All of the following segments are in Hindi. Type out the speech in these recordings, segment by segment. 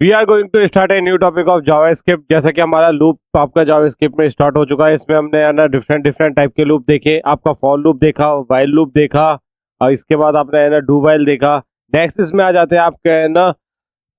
We are going to start a new topic of JavaScript. जैसा कि हमारा लूप आपका जावास्क्रिप्ट में स्टार्ट हो चुका है। इसमें हमने है ना डिफरेंट डिफरेंट टाइप के लूप देखे। आपका फॉर लूप देखा, वाइल लूप देखा, और इसके बाद आपने है ना डू वाइल देखा। नेक्स्ट इसमें आ जाते हैं आपके है ना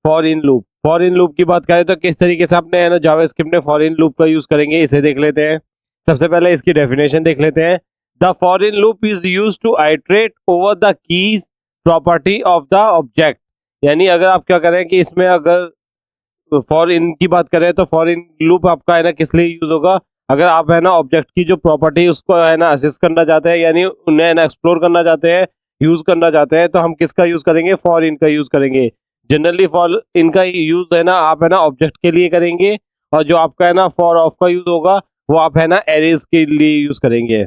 for in loop. For in loop की बात करें तो किस तरीके से आपने है ना जावास्क्रिप्ट में फॉर इन लूप का यूज करेंगे, इसे देख लेते हैं। सबसे पहले इसकी डेफिनेशन देख लेते हैं। The for in loop is use to iterate over the keys property of the object. यानी अगर आप क्या करें कि इसमें अगर फॉर इन की बात करें तो फॉर इन लूप आपका है ना किस लिए यूज होगा, अगर आप है ना ऑब्जेक्ट की जो प्रॉपर्टी उसको है ना असिस्ट करना चाहते हैं, यानी उन्हें है ना एक्सप्लोर करना चाहते हैं, यूज करना चाहते हैं, तो हम किसका यूज करेंगे, फॉर इन का यूज करेंगे। जनरली फॉर इन का यूज है ना आप है ना ऑब्जेक्ट के लिए करेंगे, और जो आपका है ना फॉर ऑफ का यूज होगा वो आप है ना एरेज के लिए यूज करेंगे।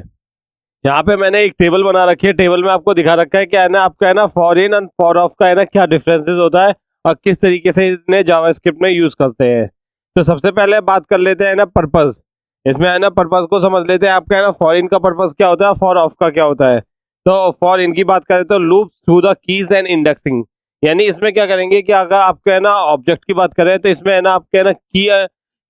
यहाँ पे मैंने एक टेबल बना रखी है। टेबल में आपको दिखा रखा है क्या है ना आपका है ना for in and for of का है ना क्या डिफरेंसेस होता है और किस तरीके से इन्हें जावास्क्रिप्ट में यूज करते हैं। तो सबसे पहले बात कर लेते हैं ना पर्पस। इसमें है ना पर्पस को समझ लेते हैं। आपका है ना फॉर इन का पर्पस क्या होता है, फॉर ऑफ का क्या होता है। तो फॉर इन की बात करें तो loop through the keys and indexing. यानी इसमें क्या करेंगे कि अगर आपके है ना ऑब्जेक्ट की बात करें तो इसमें है ना आपके है ना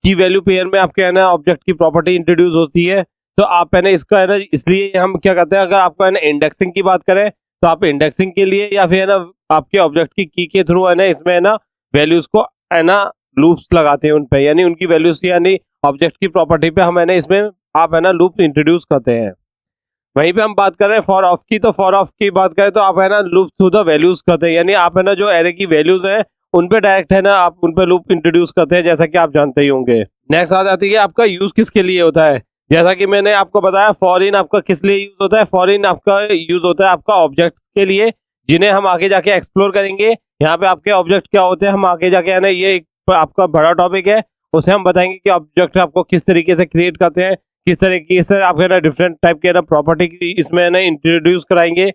की वैल्यू पेयर में आपके है ना ऑब्जेक्ट की प्रॉपर्टी इंट्रोड्यूस होती है। तो आप है ना इसका है ना इसलिए हम क्या करते हैं, अगर आपको है ना इंडेक्सिंग की बात करें तो आप इंडेक्सिंग के लिए या फिर है ना आपके ऑब्जेक्ट की के थ्रू है ना इसमें है ना वैल्यूज को है ना लूप्स लगाते हैं उन पे, यानी उनकी वैल्यूज यानी ऑब्जेक्ट की प्रॉपर्टी पे हम है ना इसमें आप है ना लूप इंट्रोड्यूस करते हैं। वहीं पे हम बात कर रहे हैं फॉर ऑफ की, तो फॉर ऑफ की बात करें तो आप है ना लूप थ्रू द वैल्यूज करते हैं, यानी आप है ना जो एरे की वैल्यूज हैं उन पे डायरेक्ट है ना आप उन पे लूप इंट्रोड्यूस करते हैं, जैसा कि आप जानते ही होंगे। नेक्स्ट आ जाती है आपका यूज किसके लिए होता है। जैसा कि मैंने आपको बताया फॉर इन आपका किस लिए यूज होता है, फॉर इन आपका यूज होता है आपका ऑब्जेक्ट के लिए जिन्हें हम आगे जाके एक्सप्लोर करेंगे। यहाँ पे आपके ऑब्जेक्ट क्या होते हैं हम आगे जाके है ना ये एक आपका बड़ा टॉपिक है, उसे हम बताएंगे कि ऑब्जेक्ट आपको किस तरीके से क्रिएट करते हैं, किस तरीके से आप है ना डिफरेंट टाइप के ना प्रॉपर्टी इसमें है ना इंट्रोड्यूस कराएंगे।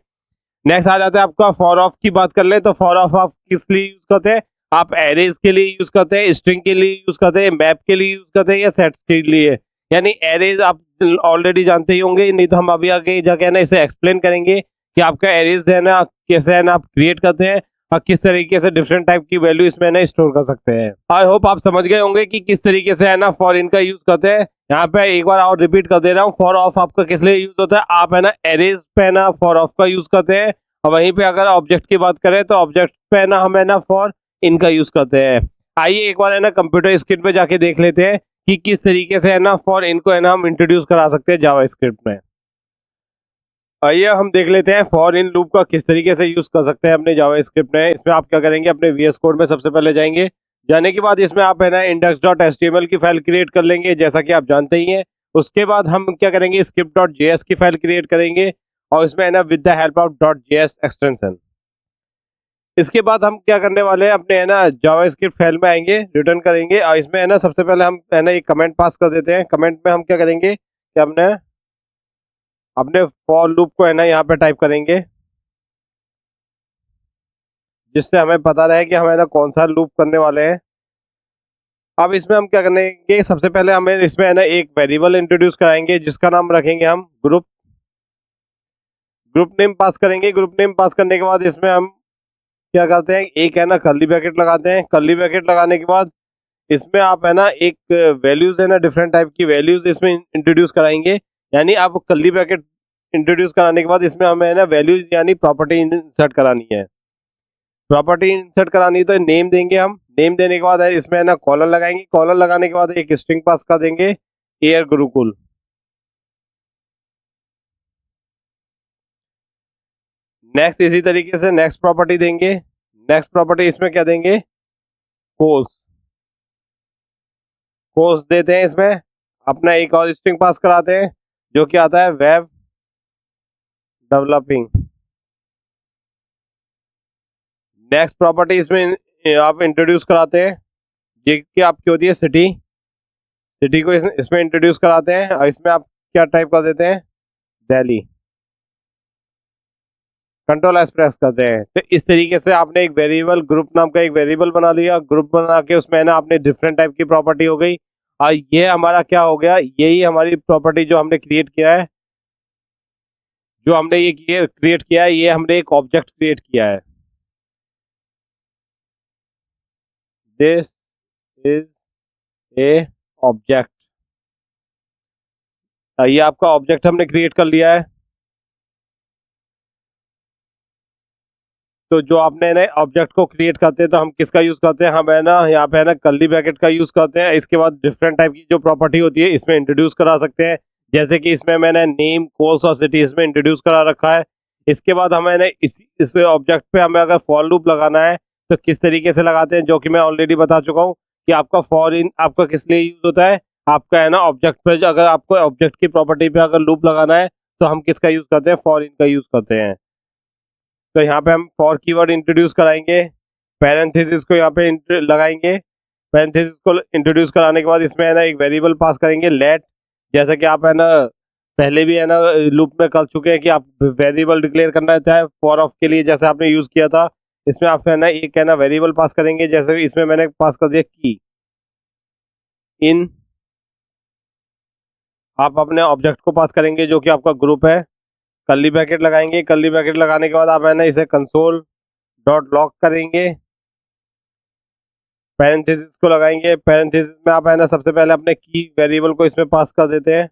नेक्स्ट आ जाता है आपका फॉर ऑफ की बात कर ले तो फॉर ऑफ आप किस लिए यूज करते हैं, आप एरेज के लिए यूज करते हैं, स्ट्रिंग के लिए यूज करते हैं, मैप के लिए यूज करते हैं या सेट्स के लिए। यानी एरेज आप ऑलरेडी जानते ही होंगे, नहीं तो हम अभी आगे जाके है ना इसे एक्सप्लेन करेंगे कि आपका एरेज है ना कैसे है ना आप क्रिएट करते हैं और किस तरीके से डिफरेंट टाइप की वैल्यू इसमें ना स्टोर कर सकते हैं। आई होप आप समझ गए होंगे कि किस तरीके से है ना फॉर इन का यूज करते हैं। यहाँ पे एक बार और रिपीट कर दे रहा हूँ, फॉर ऑफ आपका किस लिए यूज होता है, आप है ना एरेज पे ना फॉर ऑफ का यूज करते हैं, और वहीं पे अगर ऑब्जेक्ट की बात करें तो ऑब्जेक्ट पे ना हम है ना फॉर इनका यूज करते हैं। आइए एक बार है ना कंप्यूटर स्क्रीन पे जाके देख लेते हैं कि किस तरीके से है ना फॉर इनको है ना हम इंट्रोड्यूस करा सकते हैं जावा स्क्रिप्ट में। आइए हम देख लेते हैं फॉर इन लूप का किस तरीके से यूज कर सकते हैं अपने जावा स्क्रिप्ट में। इसमें आप क्या करेंगे, अपने वीएस कोड में सबसे पहले जाएंगे। जाने के बाद इसमें आप है ना index.html की फाइल क्रिएट कर लेंगे, जैसा कि आप जानते ही हैं। उसके बाद हम क्या करेंगे, script.js की फाइल क्रिएट करेंगे और इसमें है ना with the help of .js extension. इसके बाद हम क्या करने वाले हैं, अपने है ना जावा स्क्रिप्ट फाइल में आएंगे, रिटर्न करेंगे और इसमें है ना सबसे पहले हम है ना एक कमेंट पास कर देते हैं। कमेंट में हम क्या करेंगे कि हमने अपने फॉर लूप को है ना यहाँ पे टाइप करेंगे, जिससे हमें पता रहे कि हम है ना कौन सा लूप करने वाले हैं। अब इसमें हम क्या करेंगे, सबसे पहले हमें इसमें है ना एक वेरिएबल इंट्रोड्यूस कराएंगे जिसका नाम रखेंगे हम ग्रुप। ग्रुप नेम पास करेंगे। ग्रुप नेम पास करने के बाद इसमें हम क्या करते हैं, एक है ना कर्ली ब्रैकेट लगाते हैं। कर्ली ब्रैकेट लगाने के बाद इसमें आप है ना एक वैल्यूज है ना डिफरेंट टाइप की वैल्यूज इसमें इंट्रोड्यूस कराएंगे। यानी आप कर्ली ब्रैकेट इंट्रोड्यूस कराने के बाद इसमें हमें है ना वैल्यूज यानी प्रॉपर्टी इंसर्ट करानी है। प्रॉपर्टी इंसर्ट करानी है तो नेम देंगे हम। नेम देने के बाद है इसमें है ना कॉलर लगाएंगे। कॉलर लगाने के बाद एक स्ट्रिंग पास कर देंगे एयर गुरुकुल। नेक्स्ट इसी तरीके से नेक्स्ट प्रॉपर्टी देंगे। नेक्स्ट प्रॉपर्टी इसमें क्या देंगे, कोर्स। कोर्स देते हैं इसमें। अपना एक और स्ट्रिंग पास कराते हैं जो कि आता है वेब डेवलपिंग। नेक्स्ट प्रॉपर्टी इसमें आप इंट्रोड्यूस कराते हैं, ये कि आपकी होती है सिटी। सिटी को इसमें इंट्रोड्यूस कराते हैं और इसमें आप क्या टाइप कर देते हैं, दिल्ली। कंट्रोल एस प्रेस करते हैं। तो इस तरीके से आपने एक वेरिएबल ग्रुप नाम का एक वेरिएबल बना लिया। ग्रुप बना के उसमें ना आपने डिफरेंट टाइप की प्रॉपर्टी हो गई और ये हमारा क्या हो गया, यही हमारी प्रॉपर्टी जो हमने क्रिएट किया है, जो हमने ये क्रिएट किया है, ये हमने एक ऑब्जेक्ट क्रिएट किया है। This is a object. ये आपका ऑब्जेक्ट हमने क्रिएट कर लिया है। तो जो आपने ना ऑब्जेक्ट को क्रिएट करते हैं तो हम किसका यूज करते हैं, हम है ना यहाँ पे है ना कर्ली ब्रैकेट का यूज करते हैं। इसके बाद डिफरेंट टाइप की जो प्रॉपर्टी होती है इसमें इंट्रोड्यूस करा सकते हैं, जैसे कि इसमें मैंने नेम, कोर्स और सिटी इसमें इंट्रोड्यूस करा रखा है। इसके बाद हमें ना इस ऑब्जेक्ट पे हमें अगर फॉर लूप लगाना है तो किस तरीके से लगाते हैं, जो कि मैं ऑलरेडी बता चुका हूँ कि आपका फॉर इन आपका किस लिए यूज होता है। आपका है ना ऑब्जेक्ट पे अगर आपको ऑब्जेक्ट की प्रॉपर्टी पे अगर लूप लगाना है तो हम किसका यूज करते हैं, फॉर इन का यूज करते हैं। तो यहाँ पे हम फॉर कीवर्ड इंट्रोड्यूस कराएंगे, पैरेंथेसिस को यहाँ पे लगाएंगे। पैरेंथेसिस को इंट्रोड्यूस कराने के बाद इसमें है ना एक वेरिएबल पास करेंगे लेट, जैसा कि आप है ना पहले भी है ना लूप में कर चुके हैं कि आप वेरिएबल डिक्लेयर करना चाहे फॉर ऑफ के लिए, जैसे आपने यूज किया था। इसमें आप है ना एक है ना वेरिएबल पास करेंगे, जैसे इसमें मैंने पास कर दिया की इन। आप अपने ऑब्जेक्ट को पास करेंगे जो कि आपका ग्रुप है, कर्ली ब्रैकेट लगाएंगे। कर्ली ब्रैकेट लगाने के बाद आप है ना इसे कंसोल डॉट लॉग करेंगे, पैरेंथेसिस को लगाएंगे। पैरेंथेसिस में आप है ना सबसे पहले अपने की वेरिएबल को इसमें पास कर देते हैं।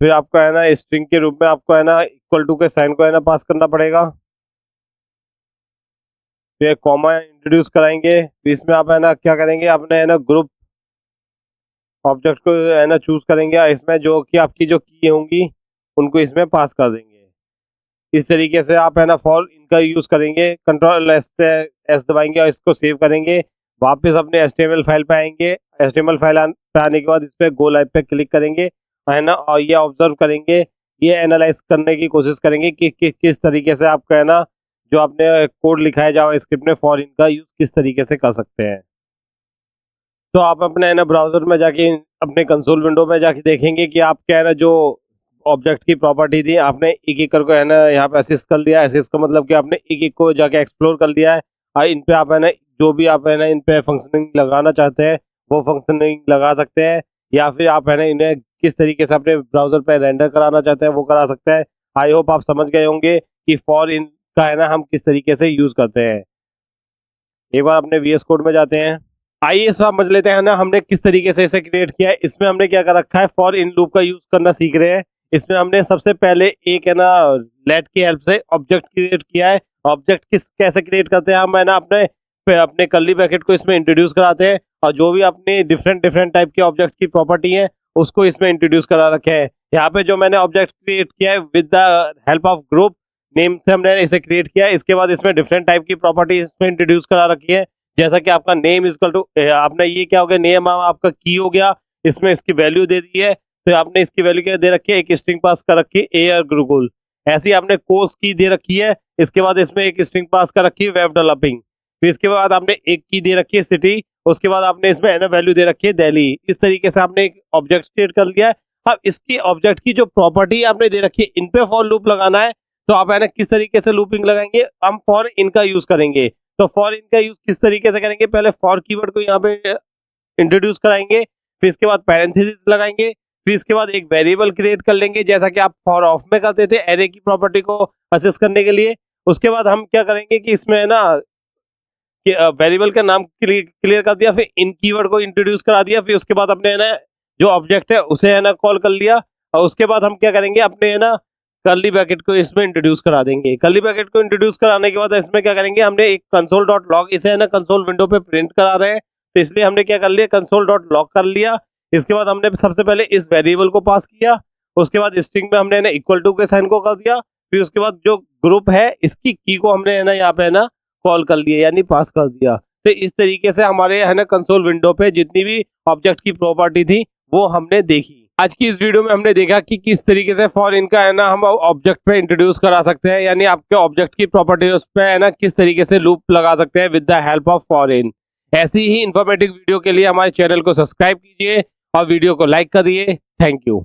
फिर आपको है ना स्ट्रिंग के रूप में आपको है ना इक्वल टू के साइन को है ना पास करना पड़ेगा। फिर कॉमा इंट्रोड्यूस कराएंगे। फिर इसमें आप है ना क्या करेंगे, अपने है ना ग्रुप ऑब्जेक्ट को है ना चूज करेंगे, इसमें जो कि आपकी जो की होंगी उनको इसमें पास कर देंगे। इस तरीके से आप है ना फॉर इनका यूज करेंगे। कंट्रोल एस से एस दबाएंगे और इसको सेव करेंगे। वापस अपने एचटीएमएल फाइल पे आएंगे। एचटीएमएल फाइल पे आने के बाद इस पर गो लाइव पे क्लिक करेंगे है ना, और ये ऑब्जर्व करेंगे, ये एनालाइज करने की कोशिश करेंगे कि किस तरीके से आपका है ना जो आपने कोड लिखा है जावास्क्रिप्ट में फॉर इनका यूज किस तरीके से कर सकते हैं। तो आप अपने है ना ब्राउजर में जाके अपने कंसोल विंडो में जाके देखेंगे कि आप क्या है ना जो ऑब्जेक्ट की प्रॉपर्टी थी आपने एक एक करके है ना यहाँ पे असिस्ट कर लिया। असिस्ट का मतलब कि आपने एक एक को जाके एक्सप्लोर कर लिया है और इन पे आप है ना जो भी आप है ना इन पे फंक्शनिंग लगाना चाहते हैं वो फंक्शनिंग लगा सकते हैं, या फिर आप है ना इन्हें किस तरीके से अपने ब्राउजर पे रेंडर कराना चाहते हैं वो करा सकते हैं। आई होप आप समझ गए होंगे कि फॉर इन का है ना हम किस तरीके से यूज करते हैं। एक बार अपने VS कोड में जाते हैं। आइए इस बार समझ लेते हैं ना हमने किस तरीके से इसे क्रिएट किया है। इसमें हमने क्या कर रखा है, फॉर इन लूप का यूज करना सीख रहे हैं। इसमें हमने सबसे पहले एक है ना लेट की हेल्प से ऑब्जेक्ट क्रिएट किया है। ऑब्जेक्ट कैसे क्रिएट करते हैं, हम है ना अपने कर्ली ब्रैकेट को इसमें इंट्रोड्यूस कराते हैं और जो भी अपने डिफरेंट डिफरेंट टाइप के ऑब्जेक्ट की प्रॉपर्टी है उसको इसमें इंट्रोड्यूस करा रखे हैं। यहाँ पे जो मैंने ऑब्जेक्ट क्रिएट किया है with the help of group name से हमने इसे क्रिएट किया है। इसके बाद इसमें डिफरेंट टाइप की प्रॉपर्टी इसमें इंट्रोड्यूस करा रखी है, जैसा कि आपका नेम इजकल टू आपने ये क्या हो गया, नेम आपका की हो गया, इसमें इसकी वैल्यू दे दी है। तो आपने इसकी वैल्यू क्या दे रखी है, एक स्ट्रिंग पास कर रखी है एयर गुरुकुल। ऐसे ही आपने कोर्स की दे रखी है। इसके बाद इसमें एक स्ट्रिंग पास कर रखी है वेब डेवलपिंग। फिर इसके बाद आपने एक की दे रखी है सिटी। उसके बाद आपने इसमें एना वैल्यू दे रखी है दिल्ली। इस तरीके से आपने एक ऑब्जेक्ट क्रिएट कर लिया है। अब इसकी ऑब्जेक्ट की जो प्रॉपर्टी आपने दे रखी है इन पे फॉर लूप लगाना है। तो आप है ना किस तरीके से लूपिंग लगाएंगे, हम फॉर इनका यूज करेंगे। तो फॉर इनका यूज किस तरीके से करेंगे, पहले फॉर कीवर्ड को यहाँ पे इंट्रोड्यूस कराएंगे, फिर इसके बाद पैरेंथेसिस लगाएंगे, फिर इसके बाद एक वेरिएबल क्रिएट कर लेंगे जैसा कि आप फॉर ऑफ में करते थे एरे की प्रॉपर्टी को असेस करने के लिए। उसके बाद हम क्या करेंगे कि इसमें है ना कि वेरिएबल का नाम क्लियर कर दिया, फिर इन कीवर्ड को इंट्रोड्यूस करा दिया, फिर उसके बाद अपने है ना जो ऑब्जेक्ट है उसे है ना कॉल कर लिया। और उसके बाद हम क्या करेंगे, अपने है ना कर्ली ब्रैकेट को इसमें इंट्रोड्यूस करा देंगे। कर्ली ब्रैकेट को इंट्रोड्यूस कराने के बाद इसमें क्या करेंगे, हमने एक कंसोल डॉट लॉग इसे है ना कंसोल विंडो पे प्रिंट करा रहे हैं, तो इसलिए हमने क्या कर लिया, कंसोल डॉट लॉग कर लिया। इसके बाद हमने सबसे पहले इस वेरिएबल को पास किया। उसके बाद स्ट्रिंग में हमने ना इक्वल टू के साइन को कर दिया। फिर उसके बाद जो ग्रुप है इसकी की को हमने है ना यहाँ पे है ना कॉल कर लिया, यानी पास कर दिया। तो इस तरीके से हमारे है ना कंसोल विंडो पे जितनी भी ऑब्जेक्ट की प्रॉपर्टी थी वो हमने देखी। आज की इस वीडियो में हमने देखा कि किस तरीके से फॉर इनका है ना हम ऑब्जेक्ट पे इंट्रोड्यूस करा सकते हैं, यानी आपके ऑब्जेक्ट की प्रॉपर्टी उस पे है ना किस तरीके से लूप लगा सकते हैं with the help of for in. ऐसी ही इंफॉर्मेटिव वीडियो के लिए हमारे चैनल को सब्सक्राइब कीजिए और वीडियो को लाइक करिए। Thank you.